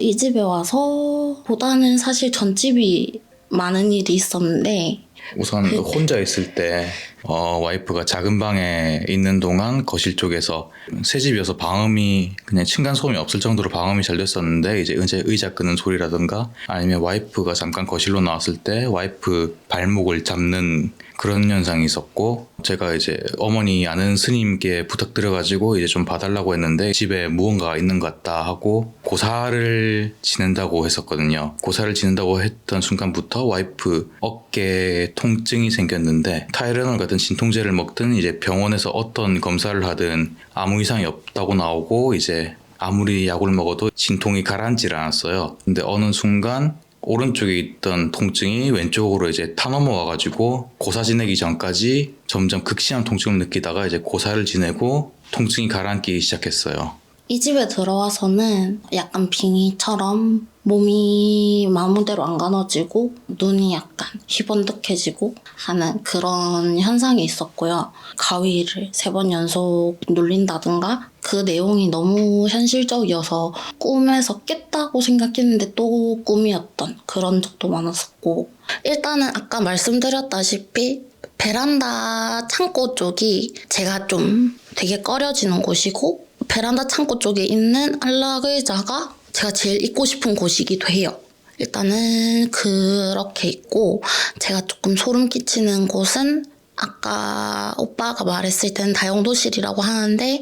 이 집에 와서 보다는 사실 전집이 많은 일이 있었는데 우선 혼자 있을 때 와이프가 작은 방에 있는 동안 거실 쪽에서 새 집이어서 방음이 그냥 층간 소음이 없을 정도로 방음이 잘 됐었는데 이제 의자 끄는 소리라든가 아니면 와이프가 잠깐 거실로 나왔을 때 와이프 발목을 잡는 그런 현상이 있었고, 제가 이제 어머니 아는 스님께 부탁드려가지고 이제 좀 봐달라고 했는데 집에 무언가가 있는 것 같다 하고 고사를 지낸다고 했었거든요. 고사를 지낸다고 했던 순간부터 와이프 어깨에 통증이 생겼는데 타이레놀 같은 진통제를 먹든 이제 병원에서 어떤 검사를 하든 아무 이상이 없다고 나오고 이제 아무리 약을 먹어도 진통이 가라앉질 않았어요. 근데 어느 순간 오른쪽에 있던 통증이 왼쪽으로 이제 타넘어 와가지고 고사 지내기 전까지 점점 극심한 통증을 느끼다가 이제 고사를 지내고 통증이 가라앉기 시작했어요. 이 집에 들어와서는 약간 빙의처럼 몸이 마음대로 안 가눠지고 눈이 약간 희번뜩해지고 하는 그런 현상이 있었고요. 가위를 3번 연속 눌린다든가 그 내용이 너무 현실적이어서 꿈에서 깼다고 생각했는데 또 꿈이었던 그런 적도 많았었고, 일단은 아까 말씀드렸다시피 베란다 창고 쪽이 제가 좀 되게 꺼려지는 곳이고 베란다 창고 쪽에 있는 안락 의자가 제가 제일 있고 싶은 곳이기도 해요. 일단은 그렇게 있고, 제가 조금 소름 끼치는 곳은 아까 오빠가 말했을 때는 다용도실이라고 하는데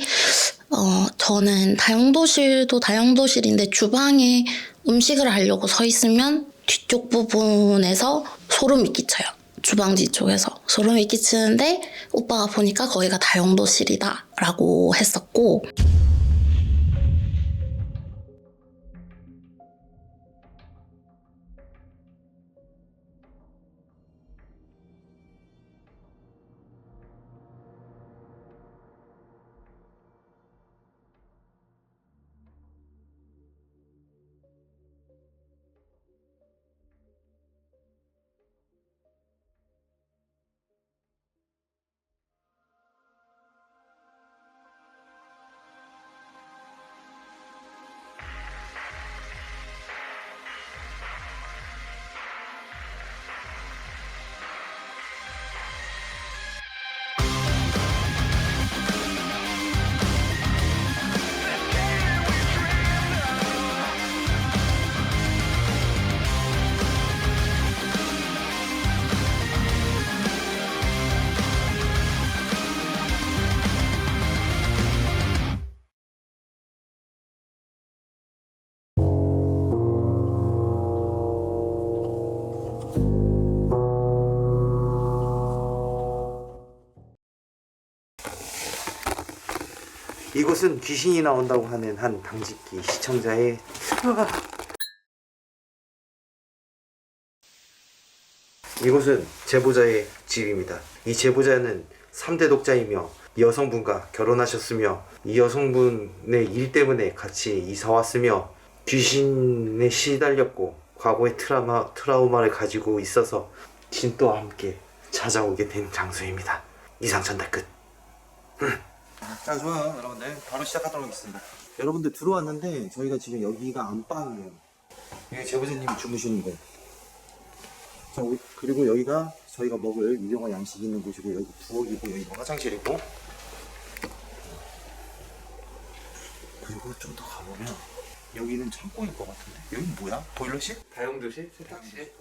저는 다용도실도 다용도실인데 주방에 음식을 하려고 서 있으면 뒤쪽 부분에서 소름이 끼쳐요. 주방지 쪽에서 소름이 끼치는데 오빠가 보니까 거기가 다용도실이다 라고 했었고, 이곳은 귀신이 나온다고 하는 한 당직기 시청자의 이곳은 제보자의 집입니다. 이 제보자는 3대 독자이며 여성분과 결혼하셨으며 이 여성분의 일 때문에 같이 이사 왔으며 귀신에 시달렸고 과거의 트라우마를 가지고 있어서 진또와 함께 찾아오게 된 장소입니다. 이상 전달 끝. 자, 좋아요. 여러분들 바로 시작하도록 하겠습니다. 여러분들 들어왔는데 저희가 지금 여기가 안방이에요. 여기 제보자님이 주무시는 거. 자, 그리고 여기가 저희가 먹을 유용한 양식이 있는 곳이고, 여기 부엌이고, 여기가 화장실이고, 그리고 좀 더 가보면 여기는 창고일 것 같은데 여기는 뭐야? 보일러실? 다용도실? 세탁실?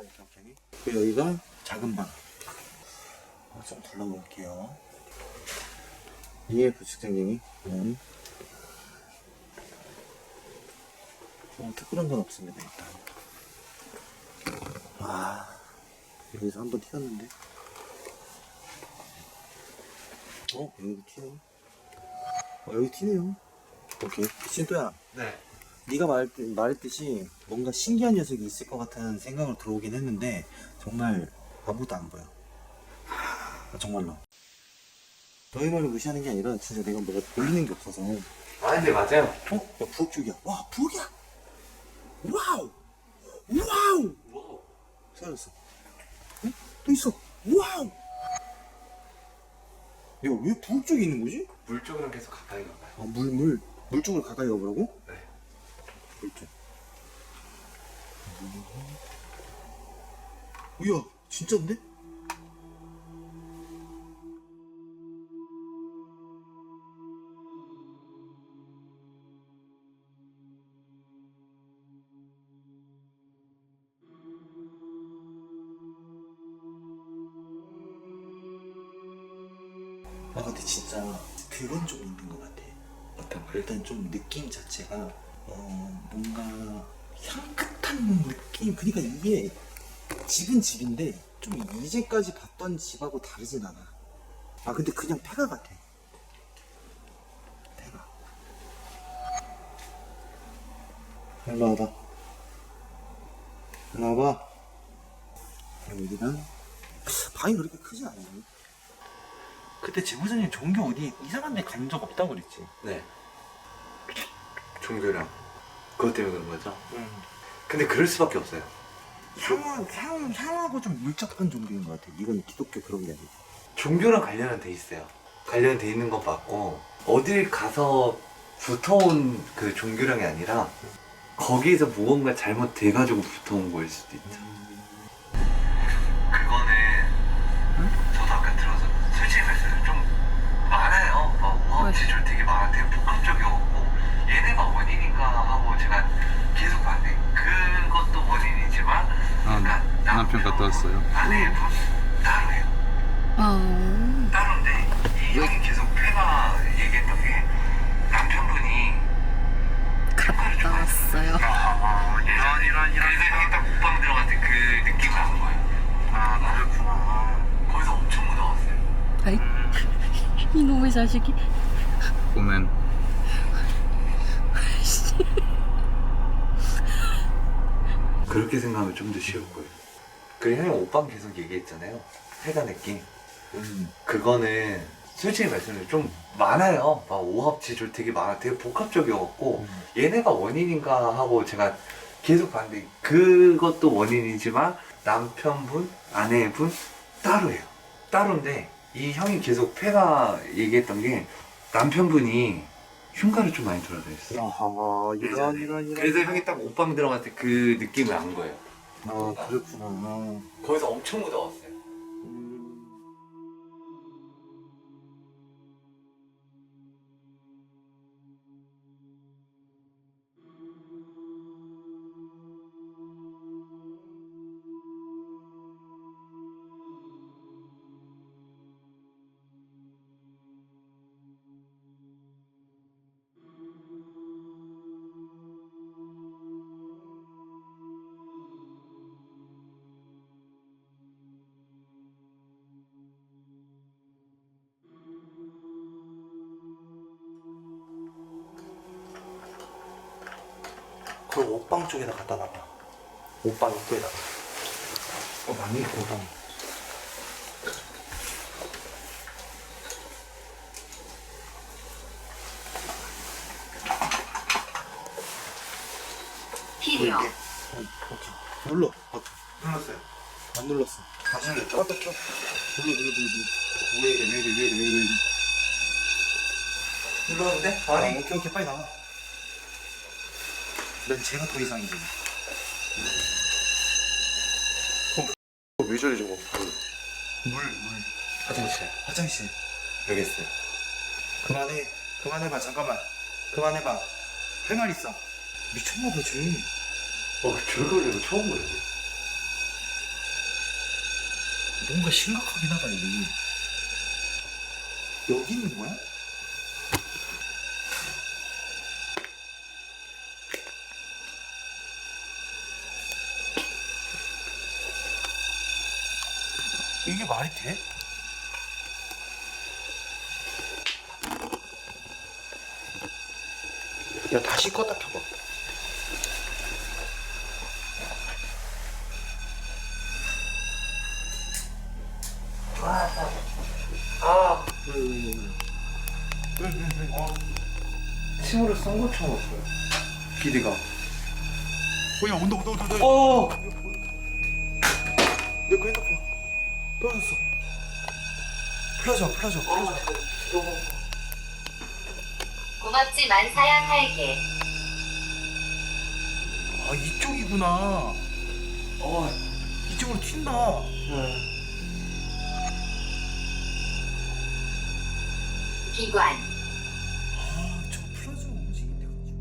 그리고 여기가 작은 방. 좀 둘러볼게요. 이게 부축장님이 특별한 건 없습니다. 일단 여기서 한번 튀었는데 여기도 튀네. 여기 튀네요. 오케이. 신또야, 네. 네가 말했듯이 뭔가 신기한 녀석이 있을 것 같은 생각으로 들어오긴 했는데 정말 아무것도 안 보여. 정말로. 너희 말을 무시하는 게 아니라 진짜 내가 뭐가 보이는 게 없어서. 근데 맞아요. 야, 부엌 쪽이야. 와, 부엌이야. 와우. 와우. 사라졌어. 응? 또 있어. 와우. 야, 왜 부엌 쪽에 있는 거지? 물 쪽이랑 계속 가까이 가봐요. 물 쪽으로 가까이 가보라고? 네. 물 쪽. 이야, 진짜인데? 아 근데 진짜 그건 좀 있는 것 같아. 어떤 일단 좀 느낌 자체가 뭔가 향긋한 느낌. 그러니까 이게 집은 집인데 좀 이제까지 봤던 집하고 다르진 않아. 아 근데 그냥 폐가 같아. 폐가. 일로 와봐. 일로 와봐. 여기랑 방이 그렇게 크지 않아요. 그때 제보자님 종교 어디 이상한 데 간 적 없다고 그랬지? 네. 종교랑 그것 때문에 그런 거죠? 근데 그럴 수밖에 없어요. 향하고 좀 밀접한 종교인 것 같아. 이건 기독교 그런 게 아니고. 종교랑 관련은 돼 있어요. 관련돼 있는 건 맞고 어딜 가서 붙어온 그 종교랑이 아니라 거기에서 무언가 잘못돼가지고 붙어온 거일 수도 있죠. 그거는 저도 아까 들어서 솔직히 말해서 좀 많아요. 막 지출 되게 많아. 되게 복합적이었고 얘네가 원인인가 하고 제가 계속 봤는데 그것도 원인이지만 남편 갔다 왔어요. 아내분 따로예요. 따로인데 이 형이 계속 폐가 얘기했던 게 남편분이 갔다 왔어요. 이런 그래서 형이 딱 옷방 들어갔을 때 그 느낌을 안 거예요. 아 그렇구나. 거기서 엄청 무서웠어요. 아이, 이놈의 자식이. 보면 그렇게 생각하면 좀 더 쉬울 거예요. 그리고 형이 옷방 계속 얘기했잖아요. 폐가 느낌. 그거는 솔직히 말씀드리면 좀 많아요. 막 오합지졸 되게 많아. 되게 복합적이었고 얘네가 원인인가 하고 제가 계속 봤는데 그것도 원인이지만 남편분, 아내분 따로예요. 따로인데 이 형이 계속 폐가 얘기했던 게 남편분이 흉가를 좀 많이 돌아다녔어요. 아하, 이런. 그래서 형이 딱 옷방 들어갈 때 그 느낌을 안 거예요. 아, 그렇구나. 거기서 엄청 무서웠어요. 그걸 옷방 쪽에다 갖다 놔봐. 옷방 입구에다가. 맞네, 옷방. 필요. 오케이. 눌러. 눌렀어요. 안 눌렀어. 다시 눌렀죠? 껐다 켜. 눌러. 왜 이래. 눌렀는데? 아니, 오케이, 빨리 나와. 넌 제가 더 이상이지. 왜 저래, 저거? 물. 화장실. 여기 있어요. 그만해봐, 잠깐만. 그만해봐. 할 말 있어. 미쳤나봐, 쟤. 줄 걸리고 처음 보여요. 뭔가 심각하긴 하다, 여기. 여기 있는 거야? 이게 말이 돼? 야, 다시 껐다 켜봐. 왜? 침으로 쏜 것처럼 없어요. 기대가. 야, 온다. 내 거 핸드폰 떨어졌어. 플라자. 고맙지만 사양할게. 이쪽이구나. 이쪽으로 튄다. 기관 저 플라즈마 움직일 때 가지고.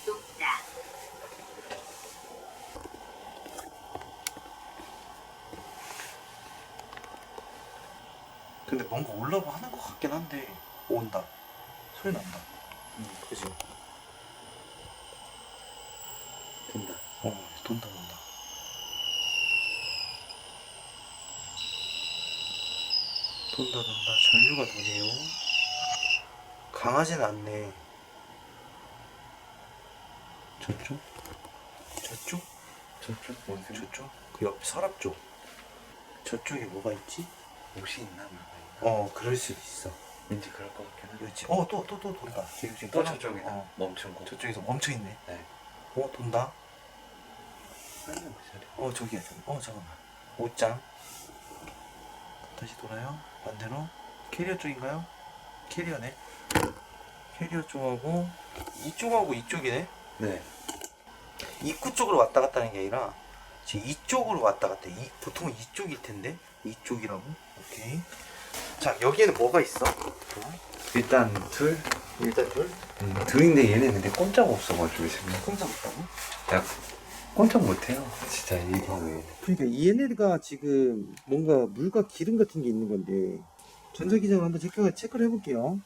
높다 근데 뭔가 올라고 하는 것 같긴 한데 온다. 소리 난다. 그지. 돈다. 돈다. 돈다. 전류가 도네요. 강하진 않네. 저쪽? 저쪽? 그 옆 서랍 쪽. 저쪽에 뭐가 있지? 옷이 있나 물가 있나? 그럴 수도 있어. 왠지 그럴 것 같긴 한데. 그렇지. 또 돈다. 지금 또 저쪽이다. 멈춘 거. 저쪽에서 멈춰 있네. 네. 돈다. 아니야 그 자리. 저기야. 잠깐만. 옷장. 다시 돌아요. 반대로. 캐리어 쪽인가요? 캐리어네. 캐리어 쪽하고 이쪽하고 이쪽이네. 네. 입구 쪽으로 왔다 갔다 하는 게 아니라 지금 이쪽으로 왔다 갔다. 보통은 이쪽일 텐데. 이쪽이라고. 오케이. 자, 여기에는 뭐가 있어? 일단 둘. 둘. 둘인데 얘네 근데 꼼짝 없어가지고 지금. 꼼짝 없다고? 야 꼼짝 못해요. 진짜 이 방에. 그러니까 얘네가 지금 뭔가 물과 기름 같은 게 있는 건데 전자기장을 한번 체크를 해볼게요.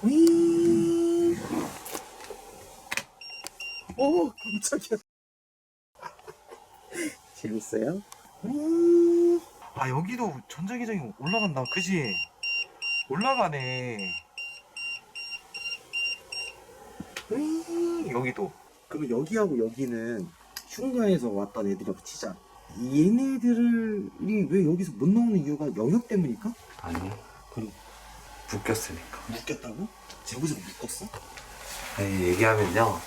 윙. 깜짝이야. 재밌어요? 여기도 전자기장이 올라간다. 그지? 올라가네. 여기도. 그럼 여기하고 여기는 흉가에서 왔던 애들이라고 치자. 얘네들이 왜 여기서 못 나오는 이유가 영역 때문일까? 아니. 그럼 묶였으니까. 묶였다고? 제보자가 묶었어? 아니 얘기하면요.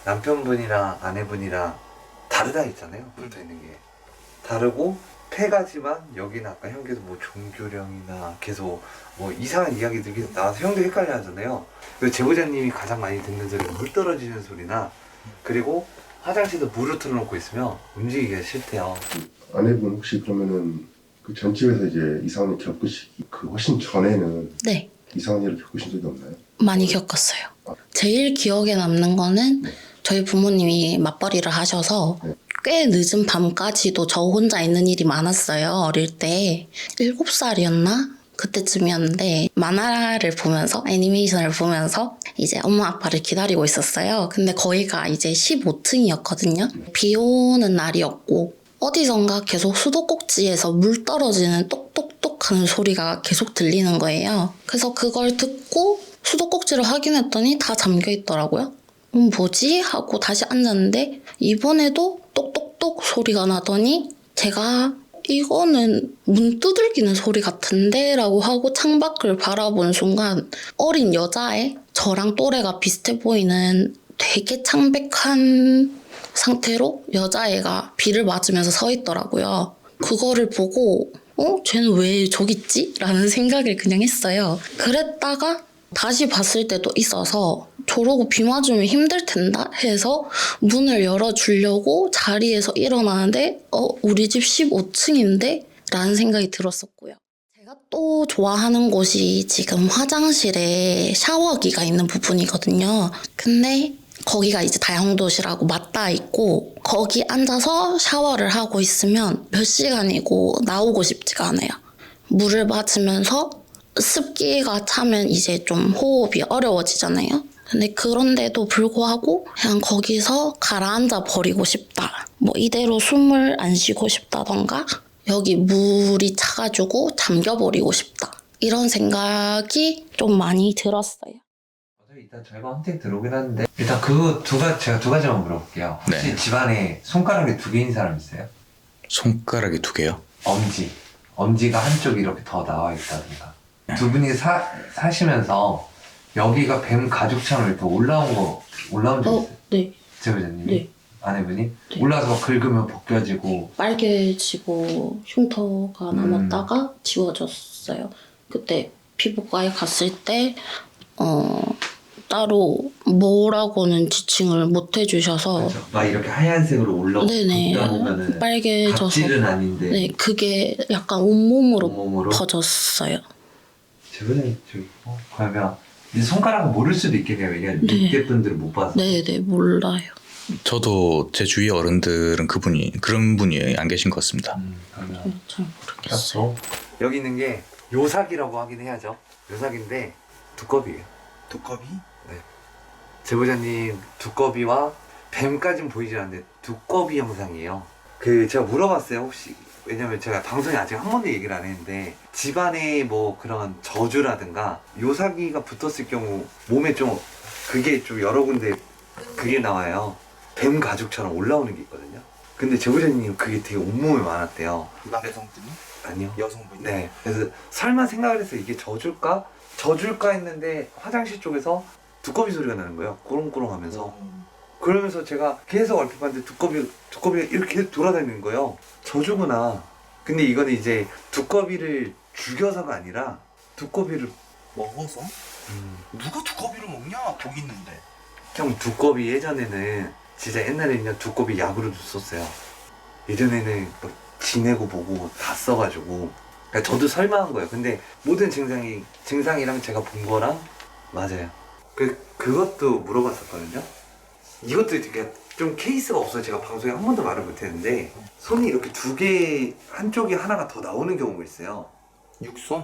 남편분이랑 아내분이랑 다르다 했잖아요. 붙어있는 게. 다르고 폐가지만 여기는 아까 형께서 뭐 종교령이나 계속 뭐 이상한 이야기들이 계속 나와서 형도 헷갈려 하잖아요. 그리고 제보자님이 가장 많이 듣는 소리가 물 떨어지는 소리나 그리고 화장실도 물을 틀어놓고 있으면 움직이기가 싫대요. 아내분 혹시 그러면은 그 전집에서 이제 이상한 일 겪으시기 그 훨씬 전에는 네, 이상한 일을 겪으신 적이 없나요? 많이 겪었어요. 제일 기억에 남는 거는 저희 부모님이 맞벌이를 하셔서 꽤 늦은 밤까지도 저 혼자 있는 일이 많았어요. 어릴 때 7살이었나? 그때쯤이었는데 만화를 보면서 애니메이션을 보면서 이제 엄마 아빠를 기다리고 있었어요. 근데 거기가 이제 15층이었거든요. 비 오는 날이었고 어디선가 계속 수도꼭지에서 물 떨어지는 똑똑똑 하는 소리가 계속 들리는 거예요. 그래서 그걸 듣고 수도꼭지를 확인했더니 다 잠겨 있더라고요. 뭐지? 하고 다시 앉았는데 이번에도 똑똑똑 소리가 나더니 제가 이거는 문 두들기는 소리 같은데? 라고 하고 창밖을 바라본 순간 어린 여자애, 저랑 또래가 비슷해 보이는 되게 창백한 상태로 여자애가 비를 맞으면서 서 있더라고요. 그거를 보고 쟤는 왜 저기 있지? 라는 생각을 그냥 했어요. 그랬다가 다시 봤을 때도 있어서 저러고 비 맞으면 힘들 텐다 해서 문을 열어주려고 자리에서 일어나는데 우리 집 15층인데? 라는 생각이 들었었고요. 제가 또 좋아하는 곳이 지금 화장실에 샤워기가 있는 부분이거든요. 근데 거기가 이제 다용도실하고 맞닿아 있고 거기 앉아서 샤워를 하고 있으면 몇 시간이고 나오고 싶지가 않아요. 물을 맞으면서 습기가 차면 이제 좀 호흡이 어려워지잖아요. 근데 그런데도 불구하고 그냥 거기서 가라앉아 버리고 싶다. 뭐 이대로 숨을 안 쉬고 싶다던가 여기 물이 차가지고 잠겨버리고 싶다. 이런 생각이 좀 많이 들었어요. 일단 저희가 헌팅 들어오긴 하는데 일단 제가 두 가지만 물어볼게요. 혹시 네. 집안에 손가락이 2개 있는 사람 있어요? 손가락이 2개요? 엄지. 엄지가 한쪽 이렇게 더 나와 있다든가. 두 분이 사시면서 여기가 뱀 가죽처럼 이렇게 올라온 적 있어요? 네. 제보자님이? 네. 아내분이? 네. 올라와서 막 긁으면 벗겨지고. 빨개지고 흉터가 남았다가 지워졌어요. 그때 피부과에 갔을 때 따로 뭐라고는 지칭을 못 해주셔서 그렇죠. 막 이렇게 하얀색으로 올라오고 네네 긁다 보면은 빨개져서 각질은 아닌데 네 그게 약간 온몸으로 온몸으로? 퍼졌어요. 제보자님 저기 그러면 이제 손가락은 모를 수도 있겠네요. 왜냐면 네. 밑에 분들은 못 봐서. 네네 몰라요. 저도 제 주위 어른들은 그런 분이 안 계신 것 같습니다. 그러면 잘 모르겠어요. 여기 있는 게 요삭이라고 하긴 해야죠. 요삭인데 두꺼비예요. 두꺼비? 제보자님 두꺼비와 뱀까진 보이지 않는데 두꺼비 영상이에요. 제가 물어봤어요. 혹시 왜냐면 제가 방송에 아직 한 번도 얘기를 안 했는데 집안에 뭐 그런 저주라든가 요삭이가 붙었을 경우 몸에 좀 그게 좀 여러 군데 그게 나와요. 뱀 가죽처럼 올라오는 게 있거든요. 근데 제보자님 그게 되게 온몸에 많았대요. 남성분이? 아니요. 여성분이? 네. 그래서 설마 생각을 해서 이게 저줄까 했는데 화장실 쪽에서 두꺼비 소리가 나는 거예요. 꾸렁꾸렁 하면서. 그러면서 제가 계속 얼핏 봤는데 두꺼비가 이렇게 계속 돌아다니는 거예요. 저주구나. 근데 이거는 이제 두꺼비를 죽여서가 아니라 두꺼비를 먹어서? 누가 두꺼비를 먹냐? 독 있는데. 형 두꺼비 예전에는 진짜 옛날에는 두꺼비 약으로도 썼어요. 예전에는 막 지내고 보고 다 써가지고 그러니까 저도 설마한 거예요. 근데 모든 증상이랑 제가 본 거랑 맞아요. 그것도 물어봤었거든요. 이것도 되게 좀 케이스가 없어서 제가 방송에 한 번도 말을 못했는데 손이 이렇게 두 개 한쪽에 하나가 더 나오는 경우가 있어요. 육손?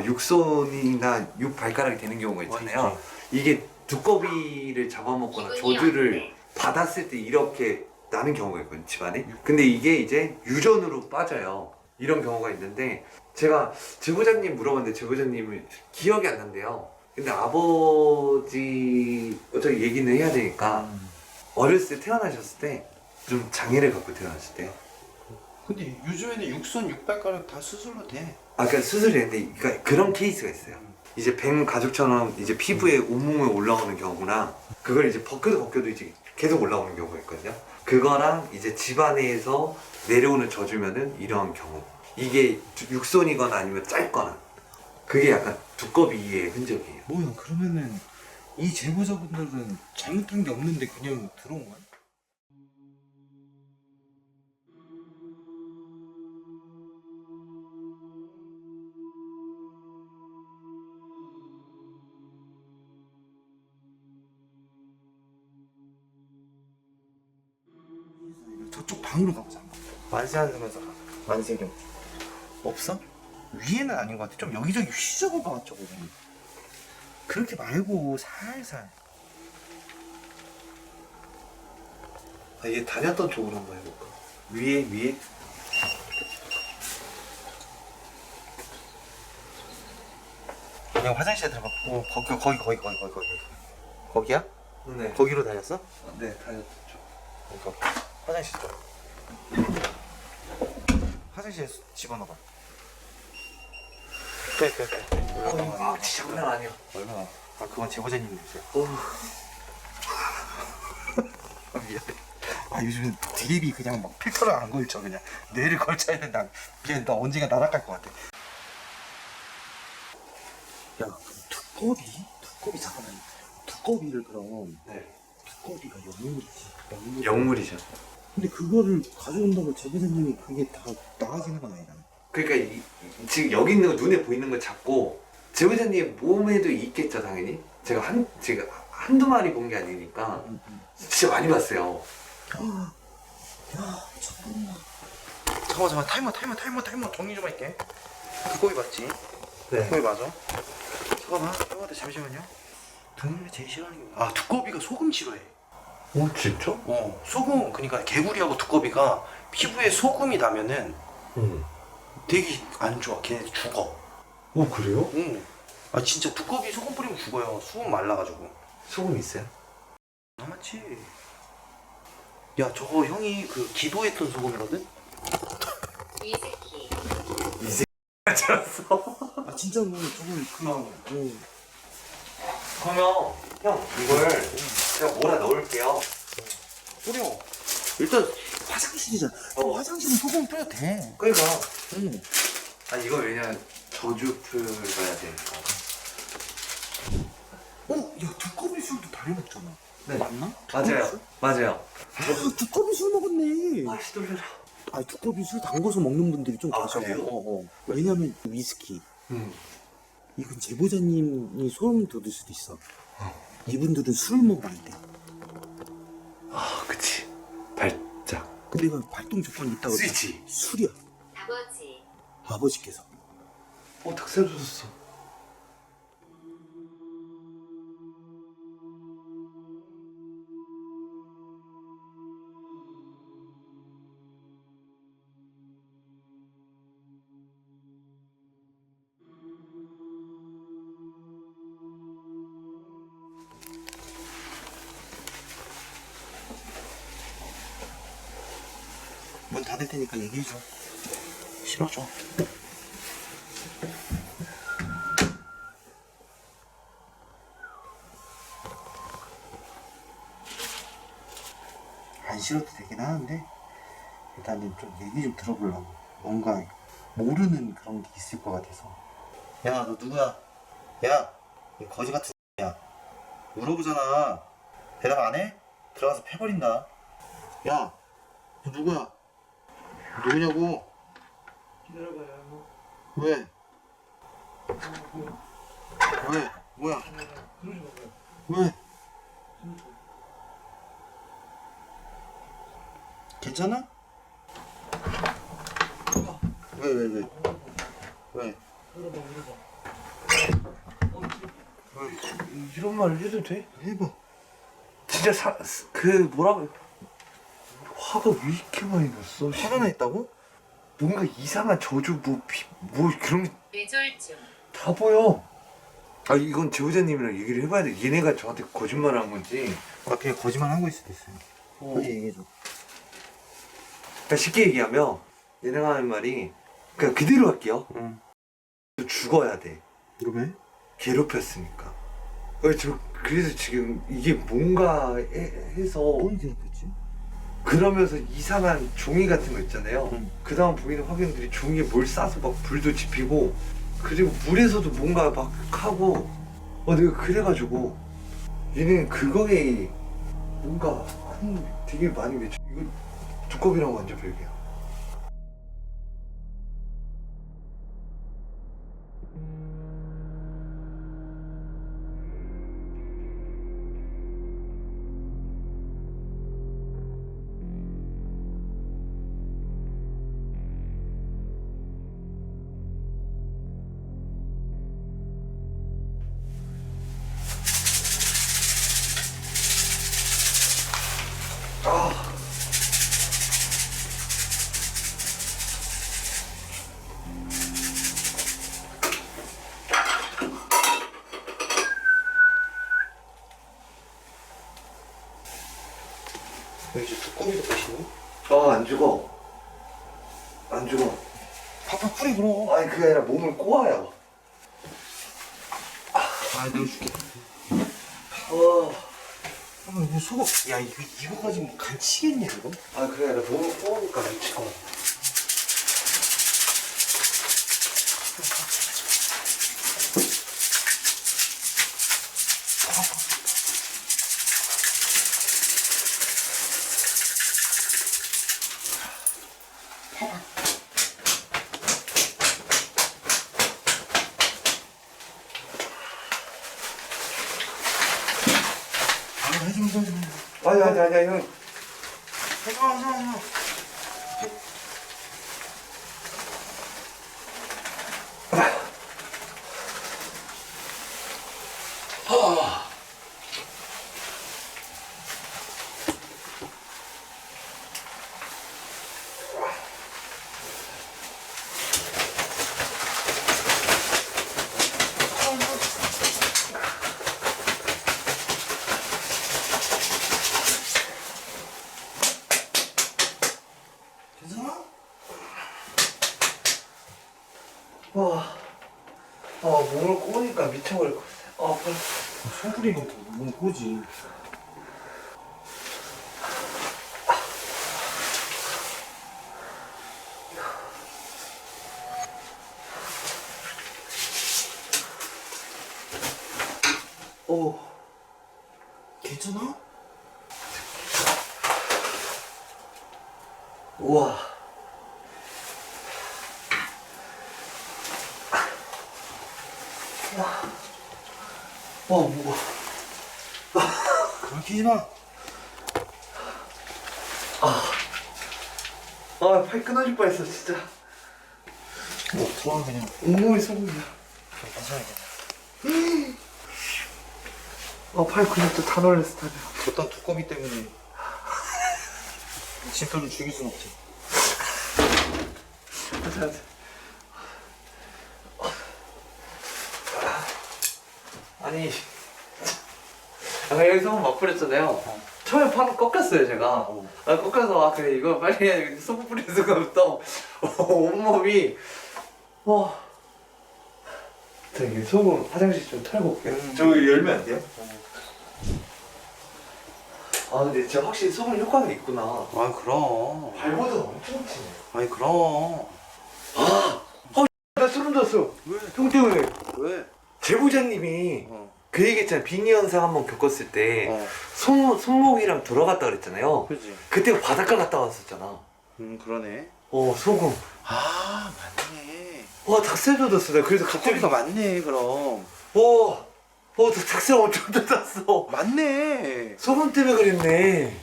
육손이나 육발가락이 되는 경우가 있잖아요. 이게 두꺼비를 잡아먹거나 저주를 받았을 때 이렇게 나는 경우가 있거든요, 집안에. 근데 이게 이제 유전으로 빠져요. 이런 경우가 있는데 제가 제보자님 물어봤는데 제보자님이 기억이 안 난대요. 근데 아버지 어차피 얘기는 해야 되니까 어렸을 때 태어나셨을 때 좀 장애를 갖고 태어났을 때 근데 요즘에는 육손, 육발가락 다 수술로 돼. 그러니까 수술이 했는데 그러니까 그런 케이스가 있어요. 이제 뱀 가죽처럼 이제 피부에 온몸에 올라오는 경우나 그걸 이제 벗겨도 이제 계속 올라오는 경우가 있거든요. 그거랑 이제 집안에서 내려오는 저주면은 이런 경우 이게 육손이거나 아니면 짧거나 그게 약간 두꺼비의 흔적이에요. 뭐야, 그러면은 이 제보자분들은 잘못한 게 없는데 그냥 들어온 거야? 저쪽 방으로 가보자. 만세하면서 가. 만세경. 없어? 위에는 아닌 것 같아. 좀 여기저기 휘적을 것 같죠, 거기. 그렇게 말고 살살. 얘 다녔던 쪽으로 한번 해볼까? 위에? 그냥 화장실에 들어가. 거기. 거기야? 네. 거기로 다녔어? 네, 다녔죠. 거기. 화장실 쪽. 화장실에 집어넣어봐. 그래. 아, 진짜 장난 아니야. 얼마나? 그건 제보자님 냄새. 미안해. 요즘 드립이 그냥 막 필터를 안 걸쳐. 그냥 뇌를 걸쳐야 된다. 미안해, 나 언젠가 날아갈 것 같아. 야, 두꺼비 잠깐만. 두꺼비를 그럼 네. 두꺼비가 영물이지. 영물이죠. 근데 그거를 가져온다고 제보자님이 그게 다 나아지는 건 아니잖아. 그러니까 지금 여기 있는 거 눈에 보이는 거 잡고 제보자님 몸에도 있겠죠, 당연히. 제가 한두 마리 본 게 아니니까 진짜 많이 봤어요. 잠깐만 타이머 정리 좀 할게. 두꺼비 맞지? 네. 두꺼비 맞아? 잠깐만 잠시만요. 두꺼비가 제일 싫어하는 게 뭐야? 두꺼비가 소금 싫어해. 진짜? 소금. 그러니까 개구리하고 두꺼비가 피부에 소금이 나면은 되게 안 좋아. 걔네 죽어. 그래요? 진짜 두꺼비 소금 뿌리면 죽어요. 수분 말라가지고. 소금 있어요? 남았지. 야, 저거 형이 그 기도했던 소금이거든? 위스키, 이 하지 않았어? 아 진짜로 저걸 그냥 그러면 형 이걸 제가 몰아 넣을게요. 뿌려. 일단 화장실이잖아. 화장실은 소금 뿌려도 돼. 그러니까 응. 아 이거 왜냐면 저주풀 가야 되니까. 야 두꺼비 술도 다리 먹잖아. 네. 맞나? 맞아요. 맞아요. 아 두꺼비 술 먹었네. 아씨 놀래라. 아 두꺼비 술 담궈서 먹는 분들이 좀 아, 계셔. 그래요? 왜냐면 위스키. 응. 이건 제보자님이 소름 돋을 수도 있어. 이분들은 술을 먹으면 안 돼. 아 그치. 발작. 근데 이건 발동 조건이 있다고. 스위치. 술이야. 아버지, 아버지께서. 닭살 돋았어. 문 닫을 테니까 얘기해줘. 싫어져. 안 싫어도 되긴 하는데 일단은 좀 얘기 좀 들어보려고. 뭔가 모르는 그런 게 있을 것 같아서. 야, 너 누구야? 야, 이 거지 같은 야. 물어보잖아. 대답 안 해? 들어가서 패버린다. 야, 너 누구야? 누구냐고? 기다려봐요. 왜? 왜? 뭐야? 왜? 괜찮아? 왜? 왜? 이런 말을 해도 돼? 해봐. 진짜 뭐라고 화가 왜 이렇게 많이 났어? 화가 나 있다고? 뭔가 이상한 저주 뭐 그런 게 뇌졸중, 다 보여. 아 이건 제보자님이랑 얘기를 해봐야 돼. 얘네가 저한테 거짓말을 한 건지. 아, 그냥 거짓말 한 거일 수도 있어요. 빨리 얘기해줘. 그러니까 쉽게 얘기하면 얘네가 하는 말이 그냥 그대로 할게요. 응. 죽어야 돼. 왜? 괴롭혔으니까. 그래서 지금 이게 뭔가 해서 뭔 괴롭혔지? 그러면서 이상한 종이 같은 거 있잖아요. 응. 그 다음 보이는 화병들이 종이에 뭘 싸서 막 불도 지피고 그리고 물에서도 뭔가 막 하고 내가 그래가지고 얘는 그거에 뭔가 되게 많이 맺혀. 이거 두꺼비랑 완전 별개야. 이제 두꺼비도 보시네? 안 죽어. 안 죽어. 팍팍 뿌리 그럼. 아니 그게 아니라 몸을 꼬아요. 아, 내가 줄게. 이거 소금. 야, 이거 가지고 뭐 간치겠냐, 이거? 그게 아니라 몸을 꼬으니까 미치고. 아니 형. 하지마. 괜찮아? 몸을 꼬니까 미쳐버릴 것 같아. 빨리. 손 뿌리는 몸 꼬지. 괜찮아? 우와. 와, 무거워. 그렇게 하지 마. 팔 끊어질 뻔했어, 진짜. 좋아 그냥. 온몸이 소금이야. 맞아야겠네. 팔 근육도 다 놀랬어, 다들. 어떤 두꺼비 때문에 진토를 죽일 순 없지. 맞아. 아니, 아까 여기서 한번 맛보렸잖아요. 처음에 팔을 꺾였어요, 제가. 꺾여서, 그래, 이거 빨리 해야 소금 뿌리는 순간부터 온몸이, 저기 소금 화장실 좀 털고 올게요. 저기 열면 안 돼요? 근데 진짜 확실히 소금 효과가 있구나. 아 그럼. 발보다 엄청 치네. 아니 그럼. 나 소름 돋았어. 왜? 형 때문에. 왜? 제보자님이 그 얘기 했잖아요. 빙의 현상 한번 겪었을 때 어. 손목이랑 들어갔다 그랬잖아요. 그지. 그때 바닷가 갔다 왔었잖아. 그러네. 소금. 아 맞네. 닭살 돋았어. 내가 그래서 갑자기 두꺼비가 맞네 그럼. 나 닭살 엄청 돋았어. 맞네. 소금 때문에 그랬네.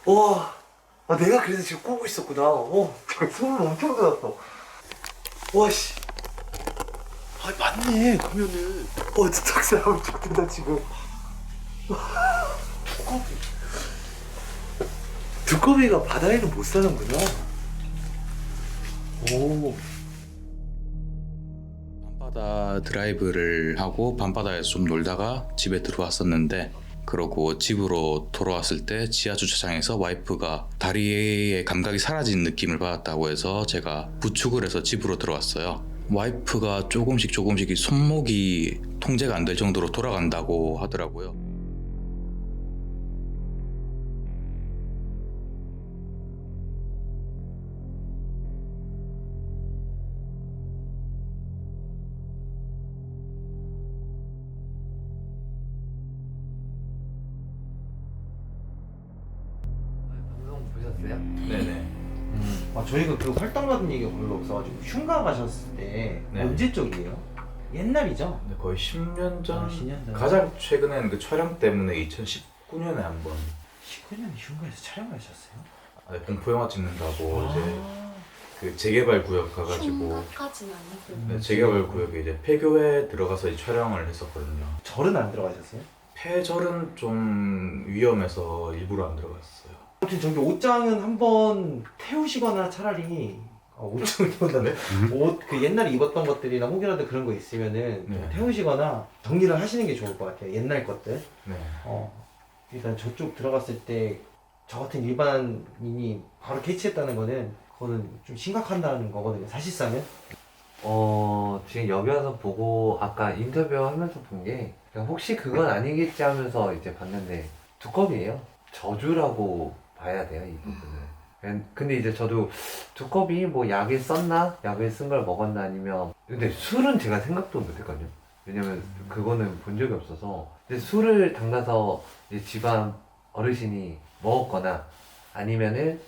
내가 그래서 지금 꼬고 있었구나. 소금 엄청 돋았어. 씨. 아 맞네 그러면은. 닭살 엄청 돋아 지금. 두꺼비가 바다에는 못 사는구나. 밤바다 드라이브를 하고 밤바다에서 좀 놀다가 집에 들어왔었는데, 그러고 집으로 돌아왔을 때 지하 주차장에서 와이프가 다리의 감각이 사라진 느낌을 받았다고 해서 제가 부축을 해서 집으로 들어왔어요. 와이프가 조금씩 이 손목이 통제가 안 될 정도로 돌아간다고 하더라고요. 방송 보셨어요? 네네. 저희가 그 활동 받은 얘기가 별로 없어가지고 흉가 가셨을 때 네. 언제 쪽이에요? 옛날이죠? 거의 10년 전. 10년 전. 가장 최근에는 그 촬영 때문에 2019년에 한번 19년에 흉가에서 촬영을 하셨어요? 공포 영화 찍는다고 이제 그 재개발 구역 가가지고 흉가까지는 아니고. 네, 재개발 구역에 이제 폐교에 들어가서 이 촬영을 했었거든요. 절은 안 들어가셨어요? 폐절은 좀 위험해서 일부러 안 들어갔어요. 아무튼 저기 옷장은 한번 태우시거나 차라리 옷장을 태운다네? 옷그 옛날에 입었던 것들이나 혹이라도 그런 거 있으면은 좀 네. 태우시거나 정리를 하시는 게 좋을 것 같아요. 옛날 것들. 네. 일단 저쪽 들어갔을 때 저 같은 일반인이 바로 캐치했다는 거는 그거는 좀 심각한다는 거거든요. 사실상은. 지금 여기 와서 보고 아까 인터뷰 하면서 본 게 혹시 그건 아니겠지 하면서 이제 봤는데 두꺼비예요. 저주라고 봐야 돼요, 이 부분은. 근데 이제 저도 두꺼비 뭐 약을 썼나? 약을 쓴 걸 먹었나 아니면 근데 술은 제가 생각도 못 했거든요. 왜냐면 그거는 본 적이 없어서. 근데 술을 담가서 이제 집안 어르신이 먹었거나 아니면은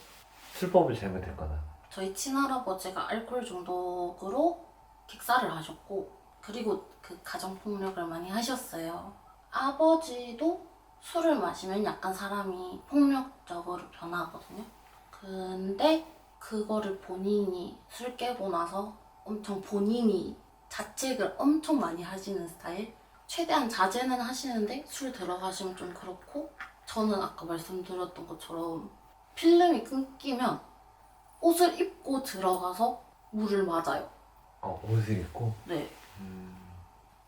술법을 잘못했거나. 저희 친할아버지가 알코올 중독으로 객사를 하셨고, 그리고 그 가정폭력을 많이 하셨어요. 아버지도 술을 마시면 약간 사람이 폭력적으로 변하거든요. 근데 그거를 본인이 술 깨고 나서 엄청 본인이 자책을 엄청 많이 하시는 스타일? 최대한 자제는 하시는데 술 들어가시면 좀 그렇고, 저는 아까 말씀드렸던 것처럼 필름이 끊기면 옷을 입고 들어가서 물을 맞아요. 옷을 입고? 네.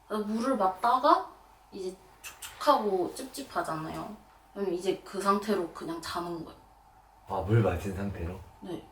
물을 맞다가 이제 촉촉하고 찝찝하잖아요. 그럼 이제 그 상태로 그냥 자는 거예요. 물 맞은 상태로? 네.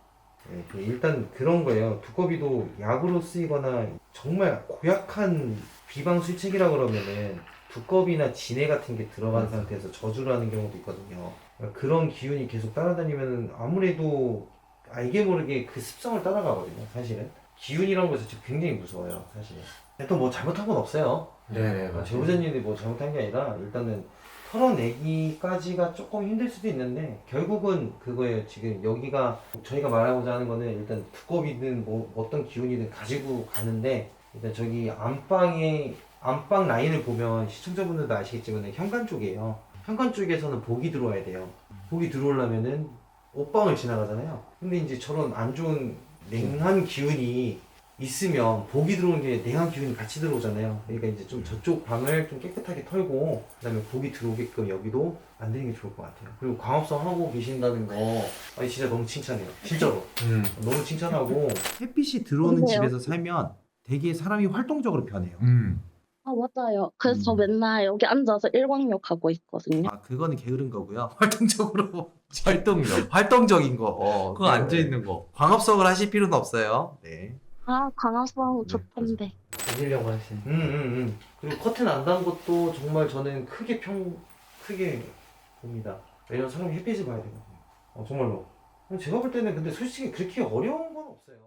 네, 일단 그런 거예요. 두꺼비도 약으로 쓰이거나 정말 고약한 비방술책이라 그러면은 두꺼비나 진해 같은 게 들어간 상태에서 저주를 하는 경우도 있거든요. 그러니까 그런 기운이 계속 따라다니면 아무래도 알게 모르게 그 습성을 따라가거든요. 사실은 기운이라는 거 자체 굉장히 무서워요. 사실은. 또 뭐 잘못한 건 없어요. 네, 맞아요. 제보자님이 뭐 잘못한 게 아니라 일단은 털어내기까지가 조금 힘들 수도 있는데 결국은 그거예요. 지금 여기가 저희가 말하고자 하는 거는 일단 두꺼비든 뭐 어떤 기운이든 가지고 가는데 일단 저기 안방 라인을 보면 시청자분들도 아시겠지만 현관 쪽이에요. 현관 쪽에서는 복이 들어와야 돼요. 복이 들어오려면은 옷방을 지나가잖아요. 근데 이제 저런 안 좋은 냉한 기운이 있으면 복이 들어오는 게 냉한 기운이 같이 들어오잖아요. 그러니까 이제 좀 저쪽 방을 좀 깨끗하게 털고 그다음에 복이 들어오게끔 여기도 만드는 게 좋을 것 같아요. 그리고 광합성 하고 계신다는 거 아니 진짜 너무 칭찬해요. 진짜로 너무 칭찬하고 햇빛이 들어오는 근데요. 집에서 살면 되게 사람이 활동적으로 변해요. 아, 맞아요. 그래서 저 맨날 여기 앉아서 일광욕 하고 있거든요. 아 그거는 게으른 거고요. 활동적으로 활동력. 활동적인 거. 그거 앉아 있는 거. 광합성을 하실 필요는 없어요. 네. 아, 광합성 좋던데. 앉으려고 하시는. 그리고 커튼 안 단 것도 정말 저는 크게 봅니다. 왜냐면 사람이 햇빛을 봐야 되거든요. 정말로. 제가 볼 때는 근데 솔직히 그렇게 어려운 건 없어요.